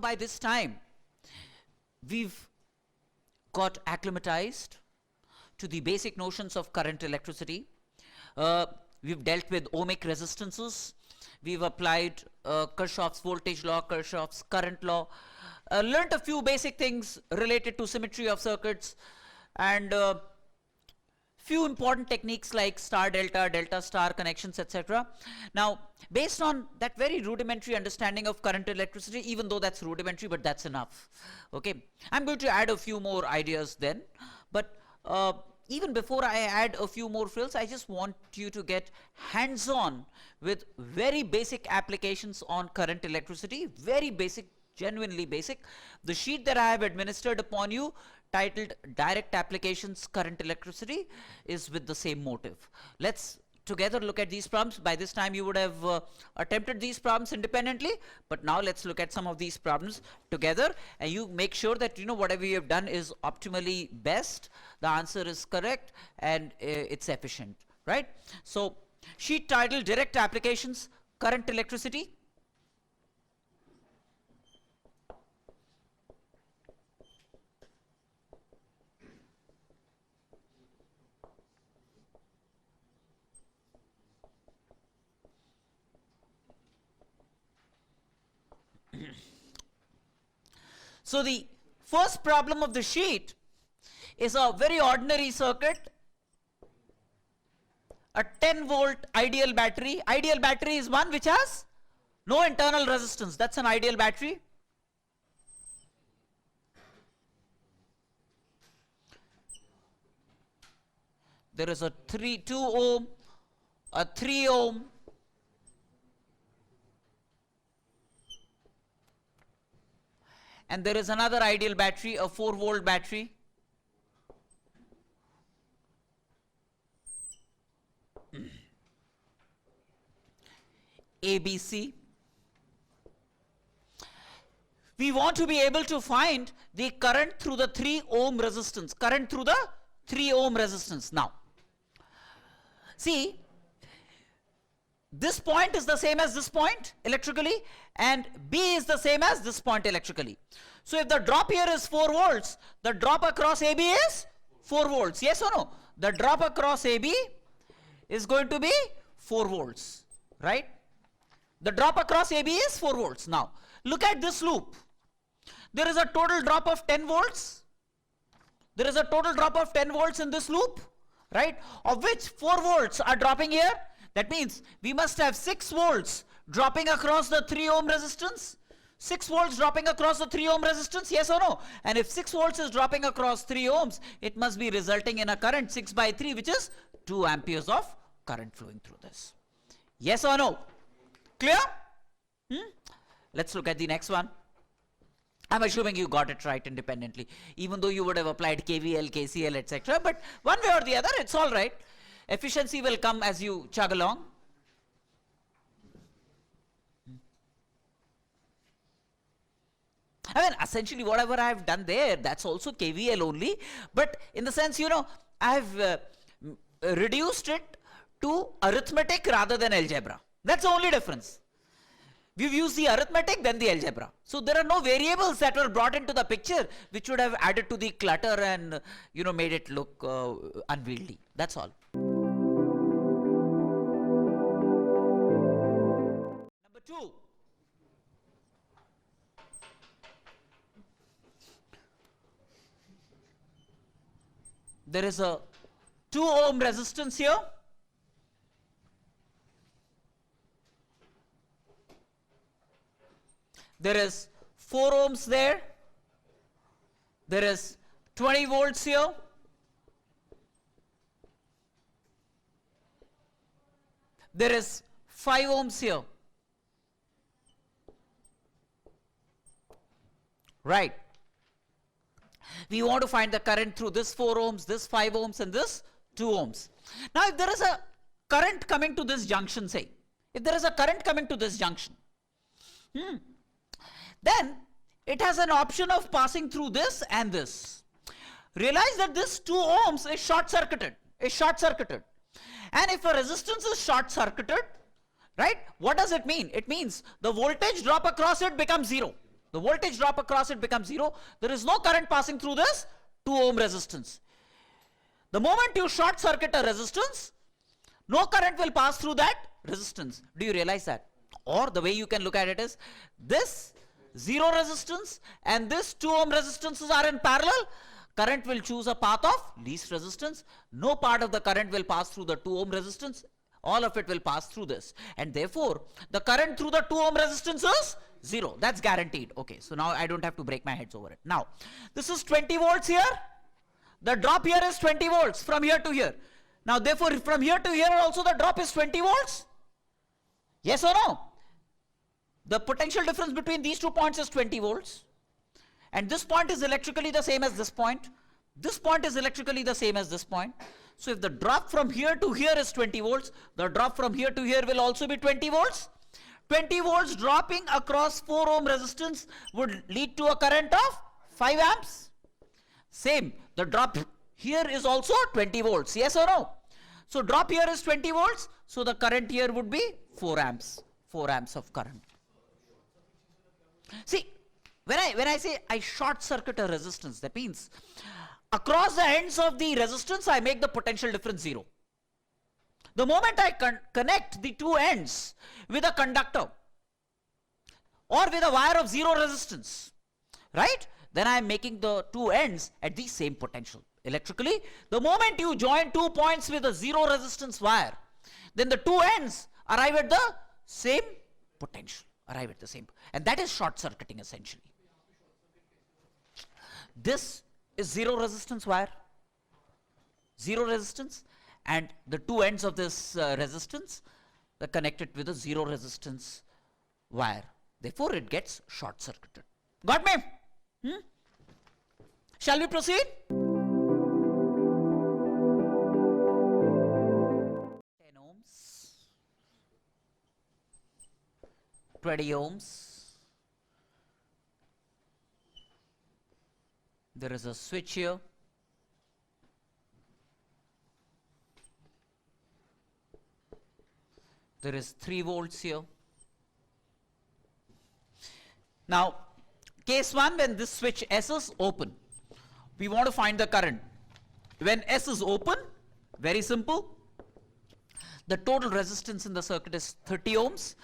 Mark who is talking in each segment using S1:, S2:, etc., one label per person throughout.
S1: by this time, we've got acclimatized to the basic notions of current electricity. We've dealt with ohmic resistances. We've applied Kirchhoff's voltage law, Kirchhoff's current law, learnt a few basic things related to symmetry of circuits, and few important techniques like star delta, delta star connections, etc. Now, based on that very rudimentary understanding of current electricity, even though that's rudimentary, but that's enough. Okay, I'm going to add a few more ideas then, but even before I add a few more frills, I just want you to get hands-on with very basic applications on current electricity, very basic, genuinely basic. The sheet that I have administered upon you, titled Direct Applications Current Electricity, is with the same motive. Let's together look at these problems. By this time you would have attempted these problems independently, but now let's look at some of these problems together, and you make sure that whatever you have done is optimally best, the answer is correct, and it's efficient, right? So sheet titled Direct Applications Current Electricity. So the first problem of the sheet is a very ordinary circuit, a 10-volt ideal battery. Ideal battery is one which has no internal resistance. That's an ideal battery. There is a 2 ohm, a 3 ohm, and there is another ideal battery, a 4-volt battery. ABC. We want to be able to find the current through the 3 ohm resistance. Current through the 3 ohm resistance. Now, see, this point is the same as this point electrically, and B is the same as this point electrically. So if the drop here is 4 volts, the drop across AB is 4 volts. Yes or no? The drop across AB is going to be 4 volts, right? The drop across AB is 4 volts. Now, look at this loop. There is a total drop of 10 volts. There is a total drop of 10 volts in this loop, right? Of which 4 volts are dropping here. That means we must have 6 volts dropping across the 3 ohm resistance. 6 volts dropping across the 3 ohm resistance, yes or no? And if 6 volts is dropping across 3 ohms, it must be resulting in a current 6 by 3, which is 2 amperes of current flowing through this. Yes or no? Clear? Let's look at the next one. I'm assuming you got it right independently, even though you would have applied KVL, KCL, etc. But one way or the other, it's all right. Efficiency will come as you chug along. I mean, essentially whatever I've done there, that's also KVL only, but in the sense, I've reduced it to arithmetic rather than algebra. That's the only difference. We've used the arithmetic, then the algebra. So there are no variables that were brought into the picture which would have added to the clutter and made it look unwieldy. That's all. Number 2. There is a 2 ohm resistance here. There is 4 ohms there. There is 20 volts here. There is 5 ohms here. Right. We want to find the current through this 4 ohms, this 5 ohms, and this 2 ohms. Now, if there is a current coming to this junction, say, if there is a current coming to this junction, then it has an option of passing through this and this. Realize that this 2 ohms is short-circuited, And if a resistance is short-circuited, right, what does it mean? It means the voltage drop across it becomes 0. The voltage drop across it becomes 0. There is no current passing through this 2 ohm resistance. The moment you short circuit a resistance, no current will pass through that resistance. Do you realize that? Or the way you can look at it is, this 0 resistance and this 2 ohm resistances are in parallel. Current will choose a path of least resistance. No part of the current will pass through the 2 ohm resistance. All of it will pass through this. And therefore, the current through the 2 ohm resistance is 0. That's guaranteed. Okay, so now I don't have to break my heads over it. Now, this is 20 volts here. The drop here is 20 volts from here to here. Now, therefore, from here to here also the drop is 20 volts. Yes or no? The potential difference between these 2 points is 20 volts. And this point is electrically the same as this point. This point is electrically the same as this point. So if the drop from here to here is 20 volts, the drop from here to here will also be 20 volts. 20 volts dropping across 4 ohm resistance would lead to a current of 5 amps. Same, the drop here is also 20 volts, yes or no? So drop here is 20 volts, so the current here would be 4 amps, 4 amps of current. See, when I say I short circuit a resistance, that means across the ends of the resistance I make the potential difference 0. The moment I connect the 2 ends with a conductor or with a wire of 0 resistance, right, then I am making the 2 ends at the same potential. Electrically, the moment you join 2 points with a 0 resistance wire, then the 2 ends arrive at the same potential, and that is short circuiting essentially. This is 0 resistance wire, 0 resistance, and the 2 ends of this resistance are connected with a 0 resistance wire. Therefore, it gets short circuited. Got me? Shall we proceed? 10 ohms, 20 ohms. There is a switch here. There is 3 volts here. Now, case 1, when this switch S is open, we want to find the current. When S is open, very simple. The total resistance in the circuit is 30 ohms,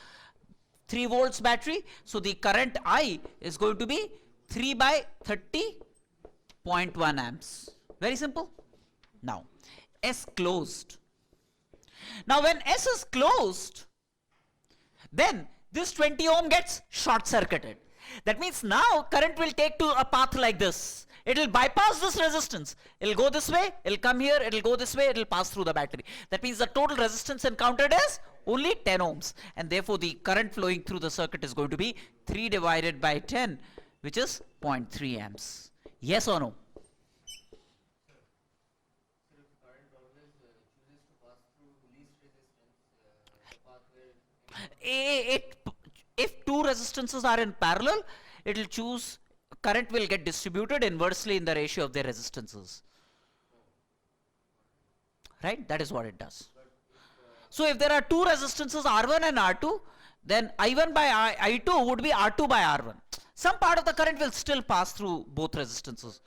S1: 3 volts battery. So the current I is going to be 3 by 30.1 amps. Very simple. Now, S closed. Now, when S is closed, then this 20 ohm gets short circuited. That means now current will take to a path like this. It will bypass this resistance. It will go this way, it will come here, it will go this way, it will pass through the battery. That means the total resistance encountered is only 10 ohms. And therefore, the current flowing through the circuit is going to be 3 divided by 10, which is 0.3 amps. Yes or no? If 2 resistances are in parallel, it will choose, current will get distributed inversely in the ratio of their resistances. Right? That is what it does. So if there are 2 resistances R1 and R2, then I1 by I2 would be R2 by R1. Some part of the current will still pass through both resistances.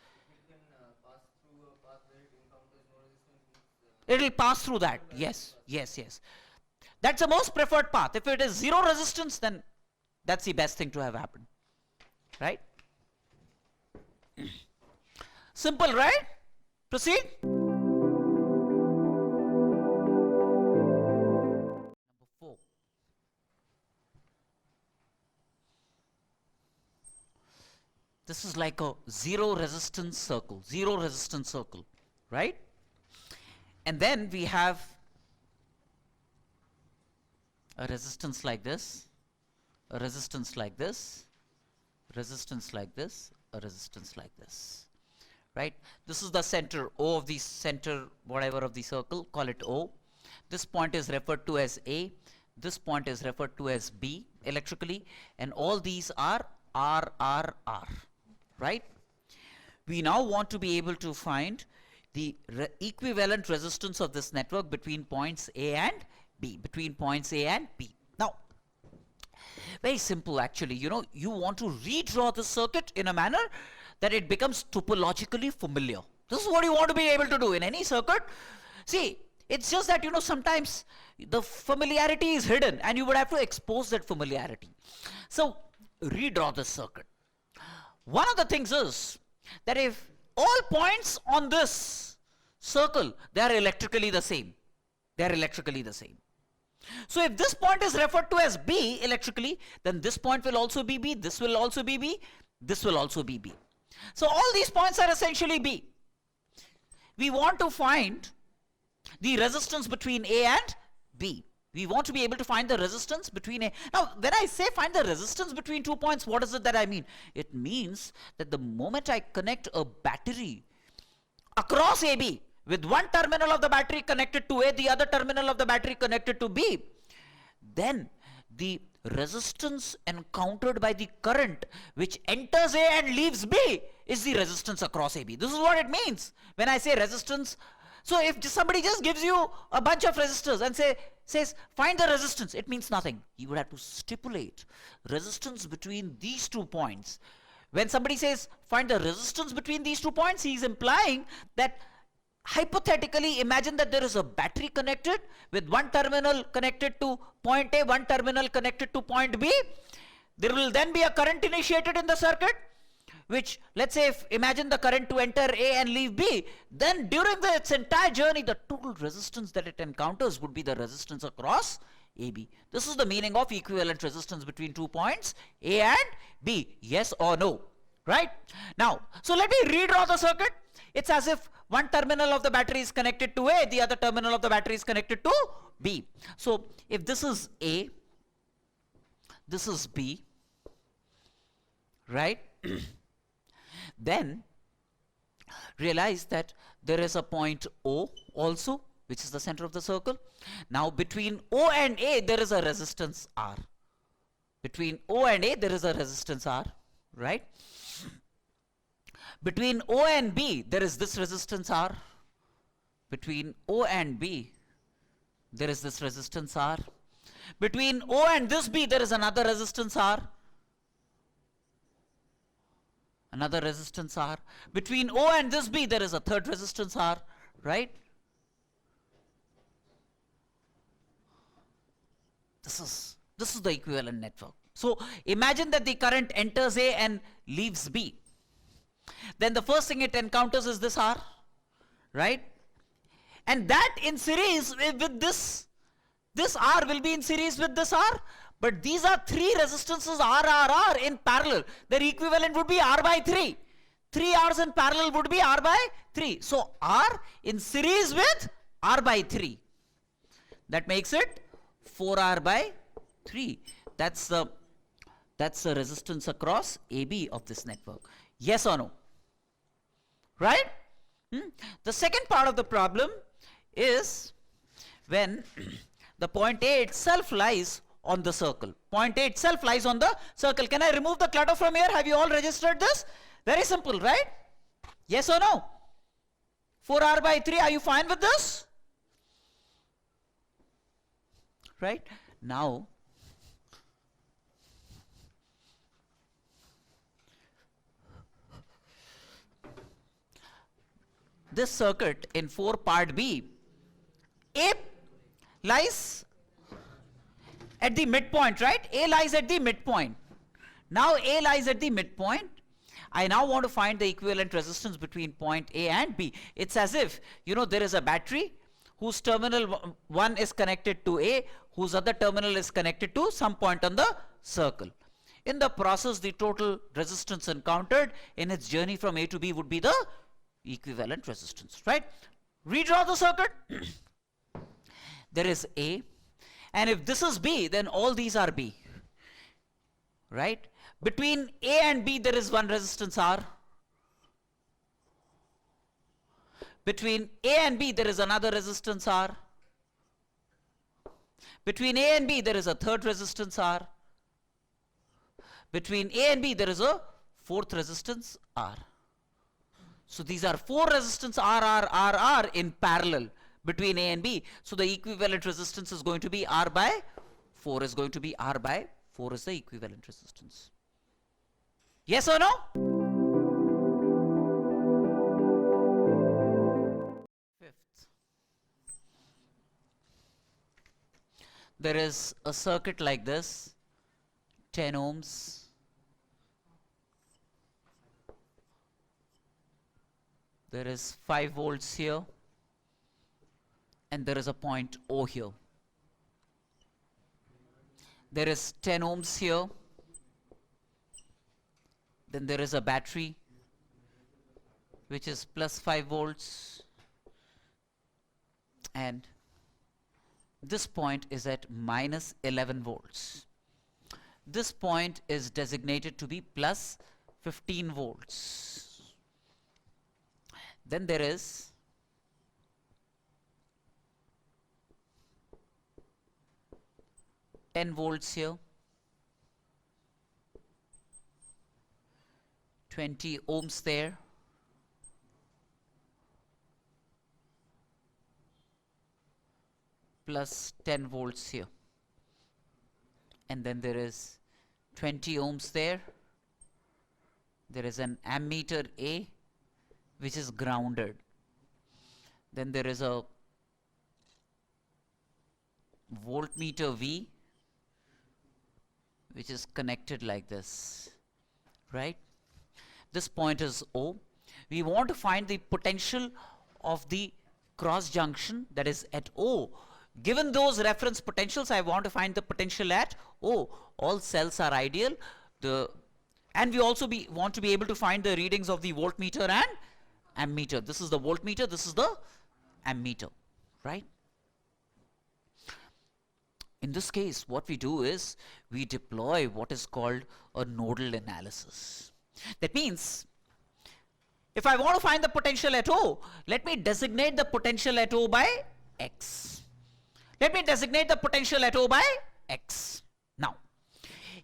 S1: It will pass through that. Yes, yes, yes. That's the most preferred path. If it is 0 resistance, then that's the best thing to have happened. Right? Simple, right? Proceed. Number 4. This is like a 0 resistance circle. 0 resistance circle. Right? And then we have a resistance like this, a resistance like this, resistance like this, a resistance like this, right? This is the center, O of the center, whatever of the circle, call it O. This point is referred to as A, this point is referred to as B electrically, and all these are R, right? We now want to be able to find the equivalent resistance of this network between points A and B, between points A and B. Now, Very simple actually. You want to redraw the circuit in a manner that it becomes topologically familiar. This is what you want to be able to do in any circuit. See, it's just that sometimes the familiarity is hidden and you would have to expose that familiarity. So redraw the circuit. One of the things is that if all points on this circle, they are electrically the same. They are electrically the same. So if this point is referred to as B electrically, then this point will also be B, this will also be B, this will also be B. So all these points are essentially B. We want to find the resistance between A and B. We want to be able to find the resistance between A. Now, when I say find the resistance between 2 points, what is it that I mean? It means that the moment I connect a battery across AB, with one terminal of the battery connected to A, the other terminal of the battery connected to B, then the resistance encountered by the current which enters A and leaves B is the resistance across AB. This is what it means when I say resistance. So if somebody just gives you a bunch of resistors and says find the resistance, it means nothing. You would have to stipulate resistance between these 2 points. When somebody says find the resistance between these 2 points, he is implying that hypothetically imagine that there is a battery connected with one terminal connected to point A, one terminal connected to point B. There will then be a current initiated in the circuit, which, let's say, imagine the current to enter A and leave B, then during its entire journey, the total resistance that it encounters would be the resistance across AB. This is the meaning of equivalent resistance between 2 points, A and B. Yes or no? Right? Now, so let me redraw the circuit. It's as if one terminal of the battery is connected to A, the other terminal of the battery is connected to B. So, if this is A, this is B, right? Then realize that there is a point O also, which is the center of the circle. Now between O and A there is a resistance R. Between O and A there is a resistance R, right? Between O and B there is this resistance R. Between O and B there is this resistance R. Between O and this B there is another resistance R. Another resistance R. Between O and this B there is a third resistance R, right? This is the equivalent network. So imagine that the current enters A and leaves B. Then the first thing it encounters is this R, right? And that in series with this R will be in series with this R. But these are three resistances R in parallel. Their equivalent would be R by 3. 3 R's in parallel would be R by 3. So R in series with R by 3. That makes it 4R by 3. That's the resistance across AB of this network. Yes or no? Right? The second part of the problem is when the point A itself lies on the circle. Point A itself lies on the circle. Can I remove the clutter from here? Have you all registered this? Very simple, right? Yes or no? 4R by 3. Are you fine with this? Right? Now, this circuit in 4 part B, A lies at the midpoint, right? A lies at the midpoint. Now A lies at the midpoint. I now want to find the equivalent resistance between point A and B. It's as if, there is a battery whose terminal 1 is connected to A, whose other terminal is connected to some point on the circle. In the process, the total resistance encountered in its journey from A to B would be the equivalent resistance, right? Redraw the circuit. There is A. And if this is B, then all these are B, right? Between A and B, there is one resistance R. Between A and B, there is another resistance R. Between A and B, there is a third resistance R. Between A and B, there is a fourth resistance R. So these are 4 resistance R in parallel between A and B. So the equivalent resistance is going to be R by 4 is going to be R by 4 is the equivalent resistance. Yes or no? Fifth, there is a circuit like this, 10 ohms. There is 5 volts here, and there is a point O here. There is 10 ohms here. Then there is a battery which is plus 5 volts, and this point is at minus 11 volts. This point is designated to be plus 15 volts. Then there is $10 here, 20 ohms there, plus 10 volts here, and then there is 20 ohms there. There is an ammeter A which is grounded. Then there is a voltmeter V which is connected like this, right? This point is O. We want to find the potential of the cross junction, that is at O. Given those reference potentials, I want to find the potential at O. All cells are ideal. And we also want to be able to find the readings of the voltmeter and ammeter. This is the voltmeter, this is the ammeter, right? In this case, what we do is we deploy what is called a nodal analysis. That means, if I want to find the potential at O, let me designate the potential at O by X. Let me designate the potential at O by X. Now,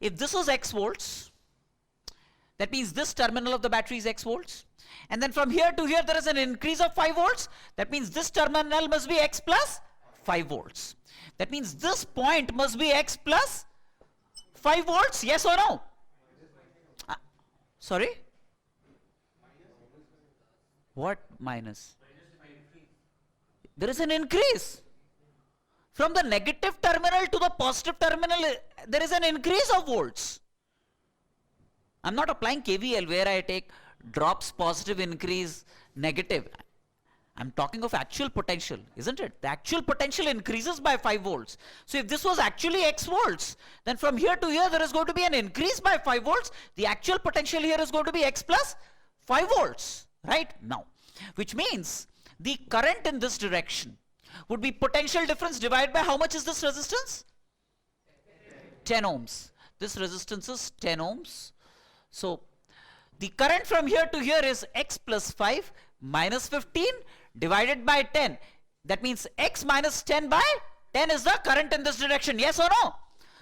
S1: if this is X volts, that means this terminal of the battery is X volts. And then from here to here there is an increase of 5 volts. That means this terminal must be X plus 5 volts. That means this point must be X plus 5 volts. Yes or no? Sorry? What minus? There is an increase. From the negative terminal to the positive terminal, there is an increase of volts. I'm not applying KVL where I take drops, positive, increase, negative. I'm talking of actual potential, isn't it? The actual potential increases by 5 volts. So if this was actually X volts, then from here to here there is going to be an increase by 5 volts. The actual potential here is going to be X plus 5 volts, right? Now, which means the current in this direction would be potential difference divided by how much is this resistance? 10 ohms. This resistance is 10 ohms. So the current from here to here is X plus 5 minus 15 divided by 10. That means X minus 10 by 10 is the current in this direction. Yes or no?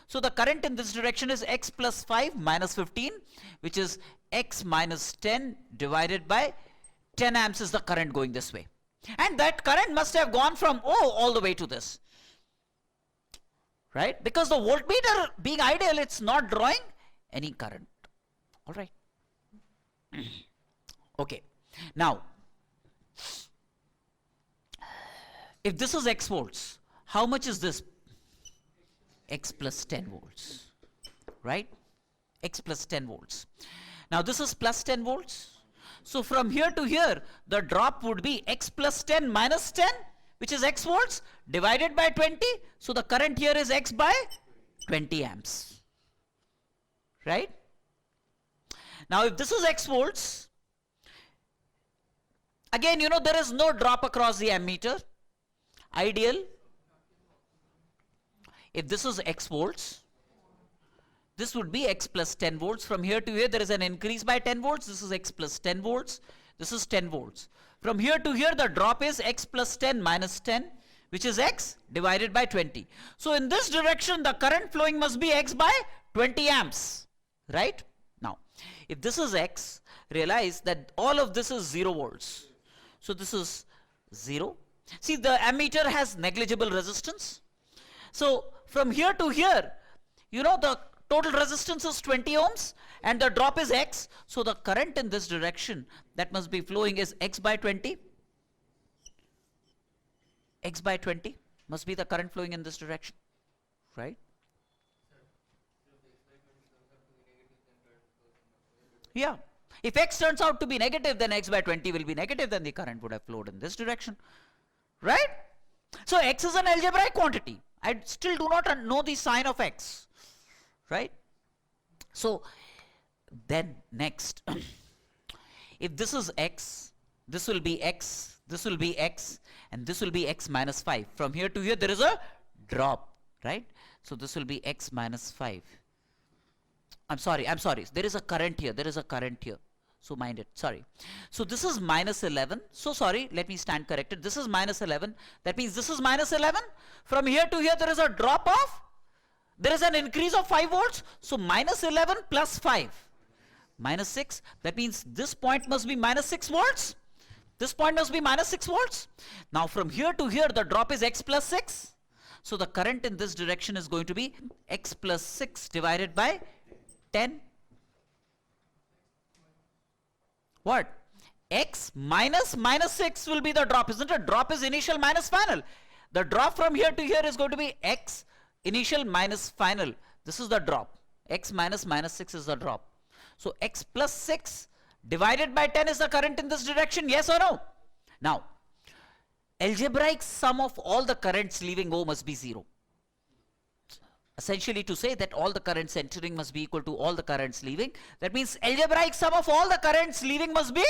S1: So the current in this direction is X plus 5 minus 15, which is X minus 10 divided by 10 amps is the current going this way. And that current must have gone from O all the way to this, right? Because the voltmeter being ideal, it's not drawing any current. All right. Okay. Now, if this is X volts, how much is this? X plus 10 volts, right? X plus 10 volts. Now this is plus 10 volts. So from here to here, the drop would be X plus 10 minus 10, which is X volts, divided by 20. So the current here is X by 20 amps, right? Now if this is X volts, again, you know, there is no drop across the ammeter. Ideal. If this is X volts, this would be X plus 10 volts. From here to here, there is an increase by 10 volts. This is X plus 10 volts. This is 10 volts. From here to here, the drop is X plus 10 minus 10, which is X divided by 20. So in this direction, the current flowing must be X by 20 amps, right? Now, if this is X, realize that all of this is 0 volts. So this is 0. See, the ammeter has negligible resistance. So from here to here, you know, the total resistance is 20 ohms and the drop is X. So the current in this direction that must be flowing is X by 20. X by 20 must be the current flowing in this direction, right? Yeah. If X turns out to be negative, then X by 20 will be negative, then the current would have flowed in this direction, right? So X is an algebraic quantity. I still do not know the sign of X, right? So then next, if this is X, this will be X, this will be X, and this will be X minus 5. From here to here there is a drop, right? So this will be X minus 5. I'm sorry, there is a current here, so mind it, sorry. So this is minus 11, so sorry, let me stand corrected. This is minus 11, that means this is minus 11. From here to here there is a drop off, there is an increase of 5 volts, so minus 11 plus 5, minus 6, that means this point must be minus 6 volts. This point must be minus 6 volts. Now from here to here the drop is X plus 6, so the current in this direction is going to be X plus 6 divided by 10. What? X minus minus 6 will be the drop, isn't it? Drop is initial minus final. The drop from here to here is going to be X initial minus final. This is the drop. X minus minus 6 is the drop. So X plus 6 divided by 10 is the current in this direction, yes or no? Now, algebraic sum of all the currents leaving O must be 0. Essentially to say that all the currents entering must be equal to all the currents leaving. That means algebraic sum of all the currents leaving must be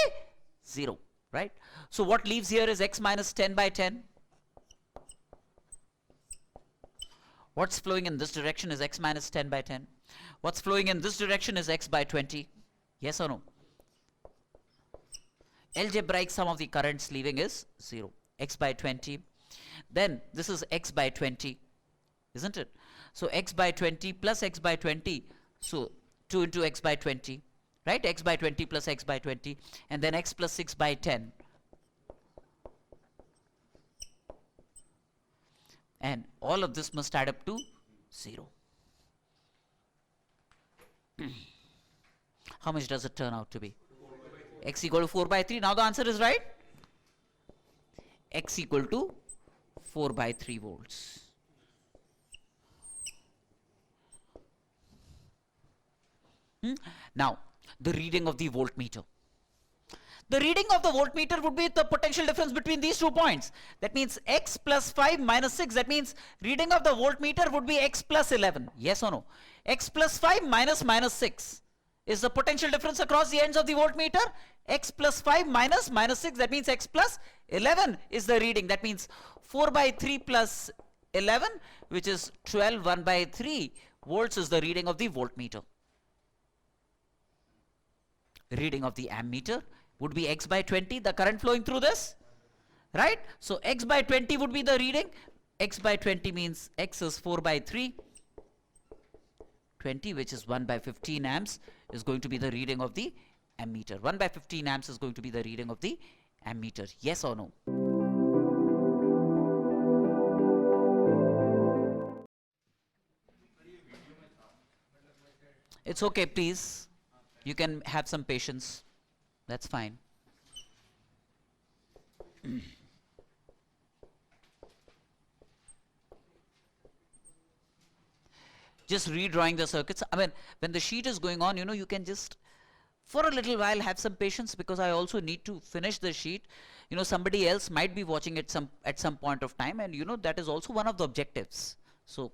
S1: 0, right? So what leaves here is X minus 10 by 10. What's flowing in this direction is X minus 10 by 10. What's flowing in this direction is X by 20. Yes or no? Algebraic sum of the currents leaving is 0. X by 20. Then this is X by 20, isn't it? So X by 20 plus X by 20. So 2 into X by 20, right? X by 20 plus X by 20. And then X plus 6 by 10. And all of this must add up to 0. How much does it turn out to be? X equal to 4 by 3. Now the answer is right. X equal to 4 by 3 volts. Now, the reading of the voltmeter. The reading of the voltmeter would be the potential difference between these 2 points. That means X plus 5 minus 6. That means reading of the voltmeter would be X plus 11. Yes or no? X plus 5 minus minus 6 is the potential difference across the ends of the voltmeter. X plus 5 minus minus 6. That means X plus 11 is the reading. That means 4 by 3 plus 11, which is 12, 1 by 3 volts is the reading of the voltmeter. Reading of the ammeter would be X by 20, the current flowing through this, right? So X by 20 would be the reading. X by 20 means X is 4 by 3. 20, which is 1 by 15 amps, is going to be the reading of the ammeter. 1 by 15 amps is going to be the reading of the ammeter. Yes or no? It's okay, please. You can have some patience. That's fine. Just redrawing the circuits. I mean, when the sheet is going on, you can just, for a little while, have some patience, because I also need to finish the sheet. Somebody else might be watching it at some point of time, and that is also one of the objectives. So,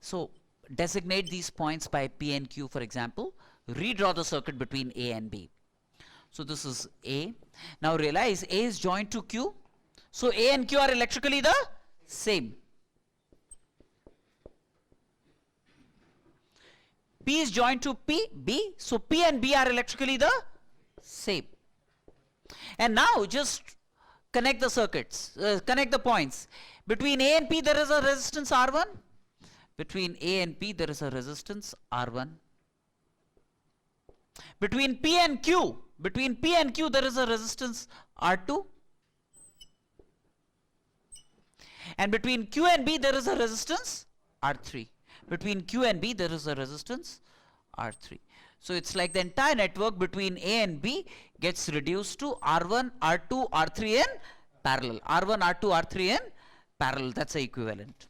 S1: so designate these points by P and Q, for example. Redraw the circuit between A and B. So this is A. Now realize A is joined to Q. So A and Q are electrically the same. P is joined to B. So P and B are electrically the same. And now just connect the circuits, connect the points. Between A and P there is a resistance R1. Between A and P there is a resistance R1. Between P and Q there is a resistance R2. And between Q and B there is a resistance R3. Between Q and B there is a resistance R3. So it's like the entire network between A and B gets reduced to R1, R2, R3 in parallel. R1, R2, R3 in parallel. That's the equivalent.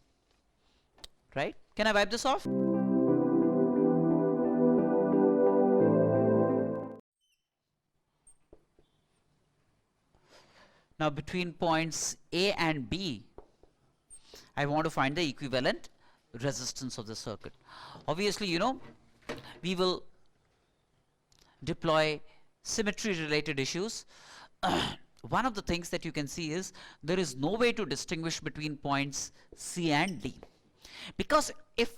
S1: Right? Can I wipe this off? Now between points A and B, I want to find the equivalent resistance of the circuit. Obviously, you know, we will deploy symmetry related issues. One of the things that you can see is there is no way to distinguish between points C and D. Because if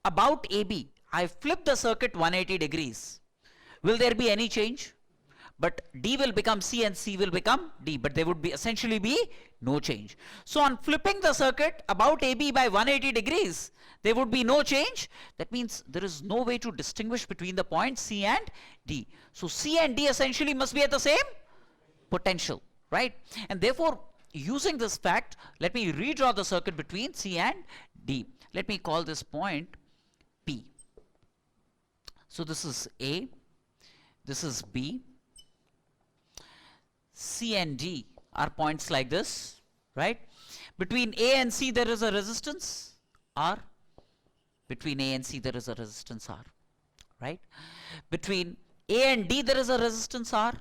S1: about AB, I flip the circuit 180 degrees, will there be any change? But D will become C and C will become D, but there would be essentially be no change. So on flipping the circuit about AB by 180 degrees, there would be no change. That means there is no way to distinguish between the points C and D. So C and D essentially must be at the same potential, right? And therefore, using this fact, let me redraw the circuit between C and D. Let me call this point P. So this is A, this is B. C and D are points like this, right? Between A and C there is a resistance R. Between A and C there is a resistance R, right? Between A and D there is a resistance R.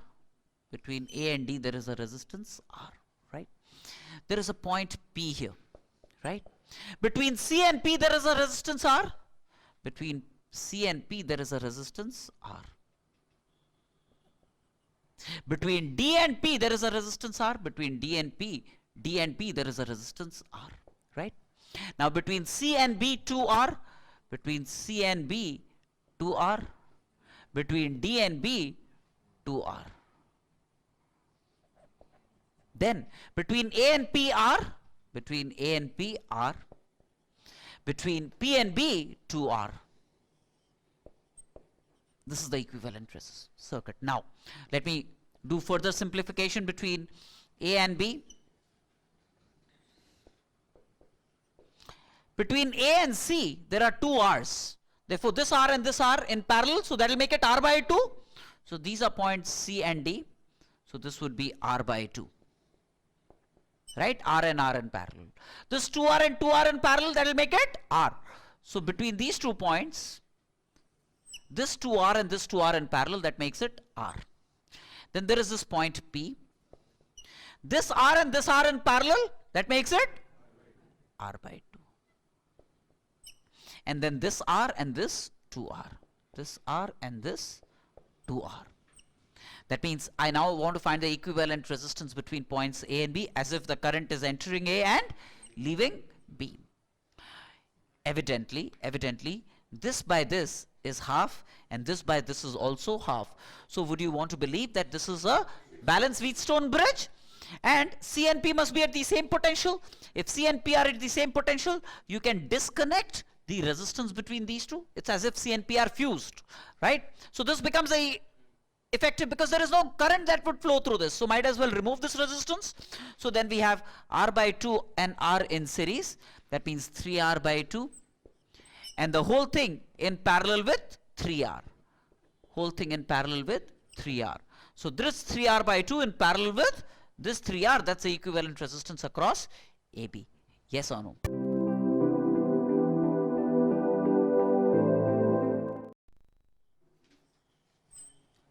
S1: Between A and D there is a resistance R, right? There is a point P here, right? Between C and P there is a resistance R. Between C and P there is a resistance R. Between D and P there is a resistance R. Between D and P there is a resistance R, right? Now between C and B 2R, between C and B 2R, between D and B 2R. Then between A and P R, between A and P R, between P and B 2R. This is the equivalent circuit. Now, let me do further simplification between A and B. Between A and C, there are two R's. Therefore, this R and this R in parallel, so that will make it R by 2. So, these are points C and D. So, this would be R by 2. Right? R and R in parallel. This 2R and 2R in parallel, that will make it R. So, between these 2 points, this 2R and this 2R in parallel, that makes it R. Then there is this point P. This R and this R in parallel, that makes it R by 2. And then this R and this 2R. This R and this 2R. That means I now want to find the equivalent resistance between points A and B as if the current is entering A and leaving B. Evidently, this by this is half and this by this is also half. So would you want to believe that this is a balanced Wheatstone bridge? And C and P must be at the same potential. If C and P are at the same potential, you can disconnect the resistance between these two. It's as if C and P are fused, right? So this becomes a effective because there is no current that would flow through this. So might as well remove this resistance. So then we have R by 2 and R in series. That means 3R by 2. And the whole thing in parallel with 3R. Whole thing in parallel with 3R. So this 3R by 2 in parallel with this 3R, that's the equivalent resistance across AB. Yes or no?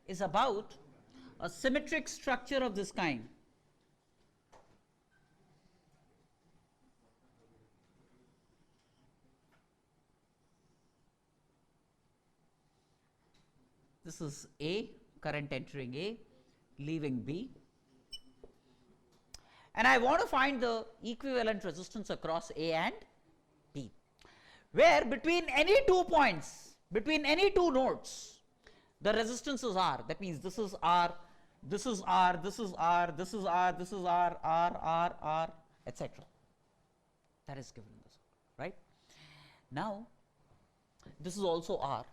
S1: Is about a symmetric structure of this kind. This is A, current entering A, leaving B. And I want to find the equivalent resistance across A and B, where between any 2 points, between any 2 nodes, the resistance is R. That means this is R, this is R, this is R, this is R, this is R, R, etc. That is given in this, right? Now, this is also R.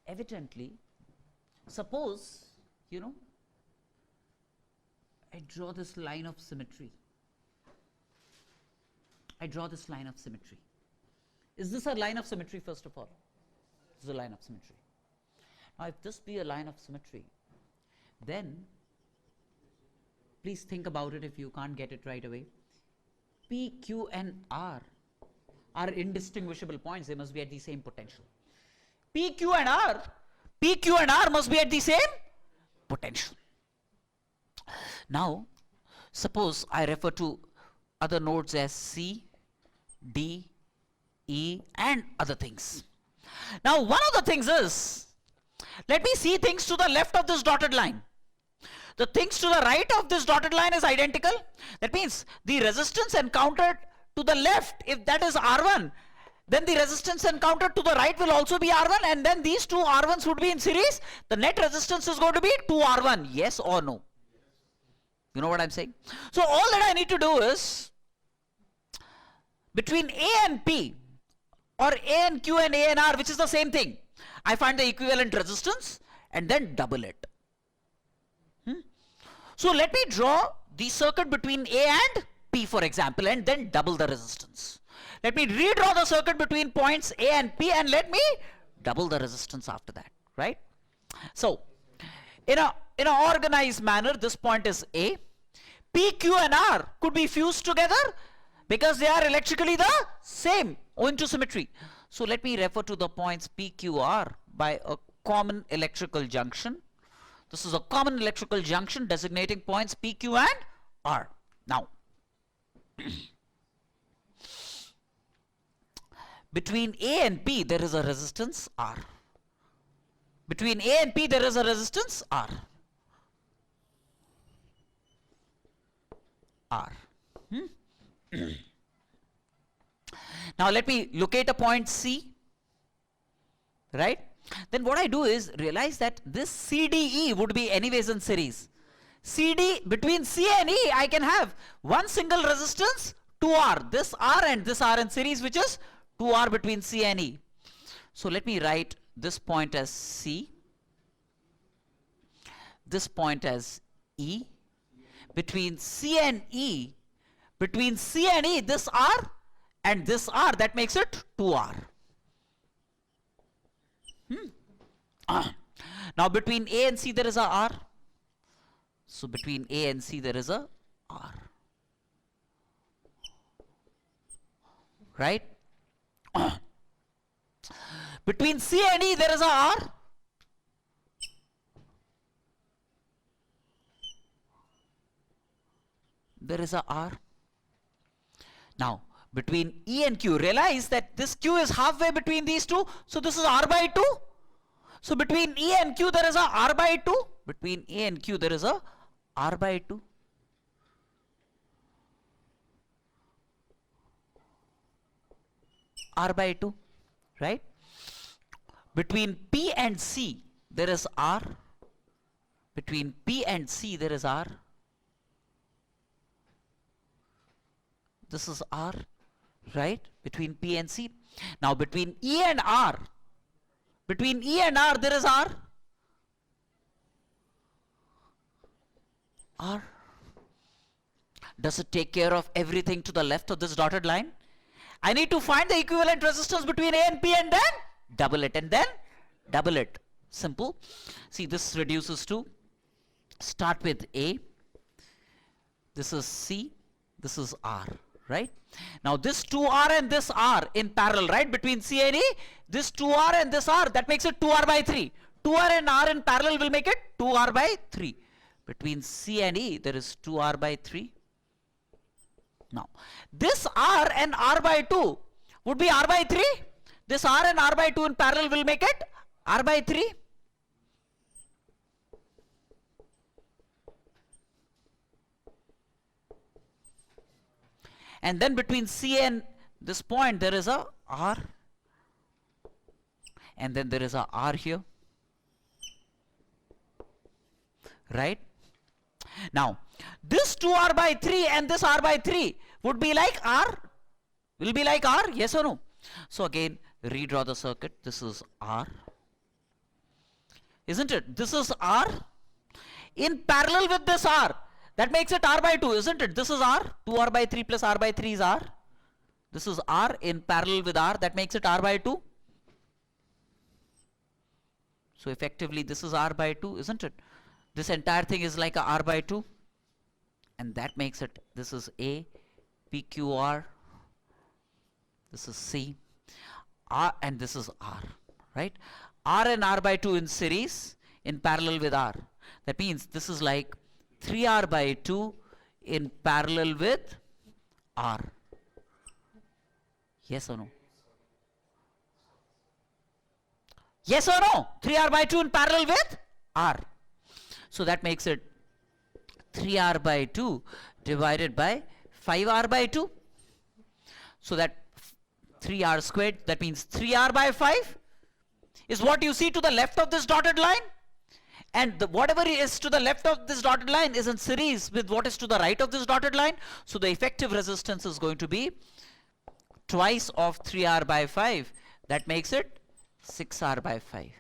S1: Evidently, suppose, you know, I draw this line of symmetry. I draw this line of symmetry. Is this a line of symmetry first of all? This is a line of symmetry. Now if this be a line of symmetry, then please think about it if you can't get it right away. P, Q and R are indistinguishable points. They must be at the same potential. P, Q and R must be at the same potential. Now suppose I refer to other nodes as C, D, E and other things. Now one of the things is, let me see things to the left of this dotted line. The things to the right of this dotted line is identical. That means the resistance encountered to the left, if that is R1, then the resistance encountered to the right will also be R1, and then these two R1s would be in series. The net resistance is going to be 2R1. Yes or no? You know what I'm saying? So all that I need to do is, between A and P, or A and Q and A and R, which is the same thing, I find the equivalent resistance and then double it. So let me draw the circuit between A and P, for example, and then double the resistance. Let me redraw the circuit between points A and P and let me double the resistance after that, right? So in a organized manner, this point is A. P, Q and R could be fused together because they are electrically the same owing to symmetry. So let me refer to the points P, Q, R by a common electrical junction. This is a common electrical junction designating points P, Q and R. Now between A and P there is a resistance R. Between A and P there is a resistance R. Now let me locate a point C, right? Then what I do is realize that this CDE would be anyways in series. CD, between C and E I can have one single resistance 2R, this R and this R in series, which is 2R between C and E. So let me write this point as C, this point as E. Between C and E, this R and this R, that makes it 2R. Now between A and C there is a R. So between A and C there is a R. Right? Between C and E there is a R. There is a R. Now between E and Q, realize that this Q is halfway between these two, so this is R by 2. So between E and Q there is a R by 2. Between E and Q there is a R by 2. R by 2, right? Between P and C there is R. Between P and C there is R. This is R, right? Between P and C. Now between E and R, there is R. R. Does it take care of everything to the left of this dotted line? I need to find the equivalent resistance between A and P and then double it and then double it. Simple. See, this reduces to, start with A. This is C. This is R. Right? Now this 2R and this R in parallel, right? Between C and E, this 2R and this R, that makes it 2R by 3. 2R and R in parallel will make it 2R by 3. Between C and E, there is 2R by 3. Now, this R and R by 2 would be R by 3. This R and R by 2 in parallel will make it R by 3. And then between C and this point there is a R, and then there is a R here, right? Now this 2R by 3 and this R by 3 would be like R, will be like R, yes or no? So again redraw the circuit. This is R, isn't it? This is R in parallel with this R. That makes it R by 2, isn't it? This is R. 2R by 3 plus R by 3 is R. This is R in parallel with R. That makes it R by 2. So effectively this is R by 2, isn't it? This entire thing is like a R by 2. And that makes it, this is A, P, Q, R. This is C. R, and this is R, right? R and R by 2 in series in parallel with R. That means this is like 3R by 2 in parallel with R. Yes or no? Yes or no? 3R by 2 in parallel with R. So that makes it 3R by 2 divided by 5R by 2. So that 3R squared, that means 3R by 5 is what you see to the left of this dotted line. And whatever is to the left of this dotted line is in series with what is to the right of this dotted line. So the effective resistance is going to be twice of 3R by 5. That makes it 6R by 5.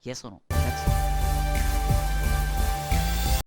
S1: Yes or no?